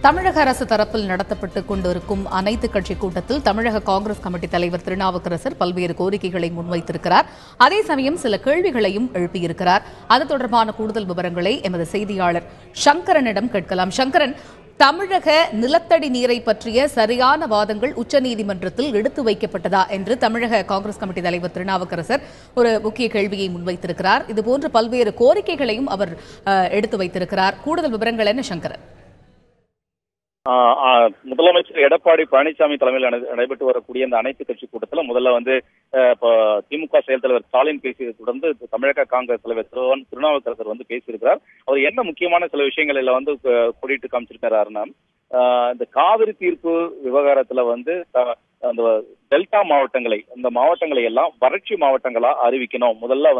தமிழக அரசு தரப்பில் நடத்தப்பட்டுக் கொண்டிருக்கும் அனைத்துக் கட்சி கூட்டத்தில் தமிழக காங்கிரஸ் கமிட்டி தலைவர் திருநாவுக்கரசர் பல்வேறு கோரிக்கைகளை முன்வைத்திருக்கிறார். அதே சமயம் சில கேள்விகளையும் எழுப்பியிருக்கிறார். அது தொடர்பான கூடுதல் விவரங்களை எமது செய்தியாளர் சங்கரனிடம் கேட்கலாம். சங்கரன், தமிழக நிலத்தடி நீரை பற்றிய சரியான வாதங்கள் உச்சநீதிமன்றத்தில் எடுத்து வைக்கப்பட்டதா என்று தமிழக காங்கிரஸ் கமிட்டி தலைவர் திருநாவுக்கரசர் ஒரு முக்கிய கேள்வியை முன்வைத்திருக்கிறார். இதுபோன்ற பல்வேறு கோரிக்கைகளையும் அவர் எடுத்து வைத்திருக்கிறார். கூடுதல் விவரங்கள் என்ன சங்கரன்? முதலமைச்சர் எடப்பாடி பழனிசாமி தலைமையில் நடைபெற்று வரக்கூடிய இந்த அனைத்து கட்சி கூட்டத்தில் முதல்ல திமுக செயல் தலைவர் ஸ்டாலின் பேசியதை தொடர்ந்து தமிழக காங்கிரஸ் தலைவர் திருநாவுக்கரசர் பேசியிருக்கிறார். அவர் என்ன முக்கியமான சில விஷயங்கள் கொடிட்டு காமிச்சிருக்கிறாருன்னா, இந்த காவிரி தீர்ப்பு விவகாரத்துல அந்த டெல்டா மாவட்டங்களை, இந்த மாவட்டங்களை எல்லாம் வறட்சி மாவட்டங்களா அறிவிக்கணும். முதல்ல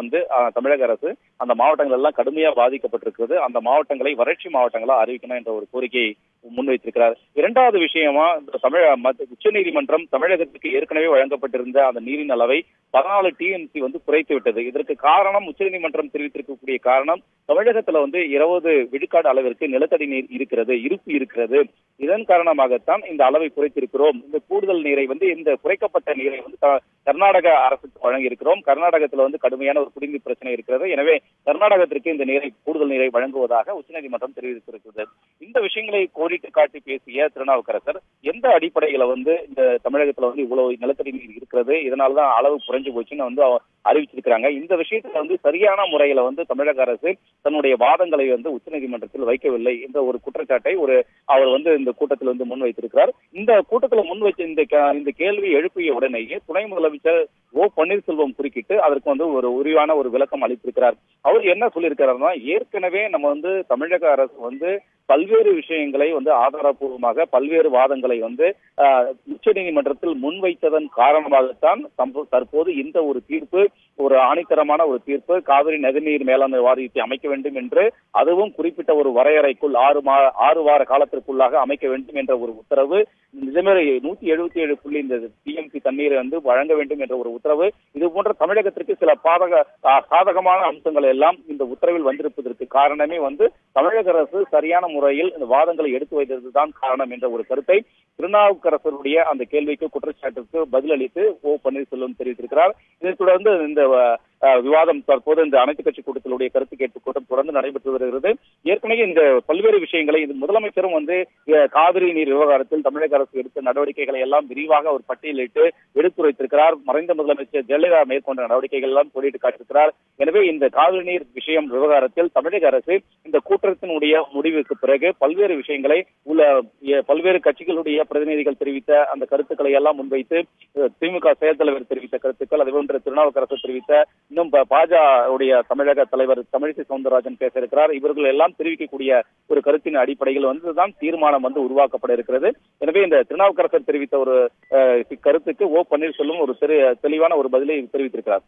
தமிழக அரசு அந்த மாவட்டங்கள் எல்லாம் கடுமையா பாதிக்கப்பட்டிருக்கிறது, அந்த மாவட்டங்களை வறட்சி மாவட்டங்களா அறிவிக்கணும் என்ற ஒரு கோரிக்கையை முன்வைத்திருக்கிறார். இரண்டாவது விஷயமா, உச்சநீதிமன்றம் தமிழகத்துக்கு ஏற்கனவே வழங்கப்பட்டிருந்த அந்த நீரின் அளவை 14 TMC குறைத்து விட்டது. இதற்கு காரணம், உச்சநீதிமன்றம் தெரிவித்திருக்கக்கூடிய காரணம், தமிழகத்துல 20 விழுக்காடு அளவிற்கு நிலத்தடி நீர் இருப்பு இருக்கிறது. இதன் காரணமாகத்தான் இந்த அளவை குறைத்திருக்கிறோம். இந்த கூடுதல் நீரை இந்த குறைக்கப்பட்ட நீரை கர்நாடக அரசுக்கு வழங்கி இருக்கிறோம். கர்நாடகத்தில் கடுமையான ஒரு குடிநீர் பிரச்சனை இருக்கிறது. எனவே கர்நாடகத்திற்கு இந்த கூடுதல் நீரை வழங்குவதாக உச்சநீதிமன்றம் தெரிவித்திருக்கிறது. இந்த விஷயங்களை கோடிட்டு காட்டி பேசிய திருநாவுக்கரசர், எந்த அடிப்படையில இந்த தமிழகத்துல இவ்வளவு நிலத்தடி நீர் இருக்கிறது, இதனாலதான் அளவு குறைஞ்சு போச்சுன்னு அறிவிச்சிருக்கிறாங்க. இந்த விஷயத்துல சரியான முறையில தமிழக அரசு தன்னுடைய வாதங்களை உச்சநீதிமன்றத்தில் வைக்கவில்லை என்ற ஒரு குற்றச்சாட்டை அவர் இந்த கூட்டத்தில் முன்வைத்திருக்கிறார். இந்த கூட்டத்தில் முன்வைச்ச இந்த கேள்வி எழுப்பிய உடனேயே துணை முதலமைச்சர் ஓ பன்னீர்செல்வம் குறுக்கிட்டு அதற்கு ஒரு விரிவான ஒரு விளக்கம் அளித்திருக்கிறார். அவர் என்ன சொல்லியிருக்கிறார்னா, ஏற்கனவே நம்ம தமிழக அரசு பல்வேறு விஷயங்களை ஆதாரப்பூர்வமாக பல்வேறு வாதங்களை உச்சநீதிமன்றத்தில் முன்வைத்ததன் காரணமாகத்தான் தற்போது இந்த ஒரு தீர்ப்பு, ஒரு ஆணித்தரமான ஒரு தீர்ப்பு, காவிரி நதிநீர் மேலாண்மை வாரியத்தை அமைக்க வேண்டும் என்று, அதுவும் குறிப்பிட்ட ஒரு வரையறைக்குள் 6 வார காலத்திற்குள்ளாக அமைக்க வேண்டும் என்ற ஒரு உத்தரவு, நிஜமே 177 இந்த TMC தண்ணீரை வழங்க வேண்டும் என்ற ஒரு உத்தரவு, இது போன்ற தமிழகத்திற்கு சில சாதகமான அம்சங்கள் எல்லாம் இந்த உத்தரவில் வந்திருப்பதற்கு காரணமே தமிழக அரசு சரியான முறையில் இந்த வாதங்களை எடுத்து வைத்ததுதான் காரணம் என்ற ஒரு கருத்தை திருநாவுக்கரசருடைய அந்த கேள்விக்கு, குற்றச்சாட்டுக்கு பதிலளித்து ஓ பன்னீர்செல்வம் தெரிவித்திருக்கிறார். இதைத் தொடர்ந்து இந்த விவாதம் தற்போது இந்த அனைத்து கட்சி கூட்டத்தினுடைய கருத்து கேட்பு கூட்டம் தொடர்ந்து நடைபெற்று வருகிறது. ஏற்கனவே இந்த பல்வேறு விஷயங்களை முதலமைச்சரும் காவிரி நீர் விவகாரத்தில் தமிழக அரசு எடுத்த நடவடிக்கைகளை எல்லாம் விரிவாக ஒரு பட்டியலிட்டு எடுத்துரைத்திருக்கிறார். மறைந்த முதலமைச்சர் ஜெயலலிதா மேற்கொண்ட நடவடிக்கைகள் எல்லாம் கோடிட்டு காட்டியிருக்கிறார். எனவே இந்த காவிரி நீர் விஷயம் விவகாரத்தில் தமிழக அரசு இந்த கூட்டத்தினுடைய முடிவுக்கு பிறகு பல்வேறு விஷயங்களை பல்வேறு கட்சிகளுடைய பிரதிநிதிகள் தெரிவித்த அந்த கருத்துக்களை எல்லாம் முன்வைத்து, திமுக செயல் தலைவர் தெரிவித்த கருத்துக்கள், அதேபோன்று திருநாவுக்கரசர் தெரிவித்த, இன்னும் பாஜக தமிழக தலைவர் தமிழிசை சவுந்தரராஜன் பேச இருக்கிறார். இவர்கள் எல்லாம் தெரிவிக்கக்கூடிய ஒரு கருத்தின் அடிப்படையில் தான் தீர்மானம் உருவாக்கப்பட இருக்கிறது. எனவே இந்த திருநாவுக்கரசர் தெரிவித்த ஒரு கருத்துக்கு ஓ பன்னீர்செல்வம் ஒரு தெளிவான ஒரு பதிலை தெரிவித்திருக்கிறார்.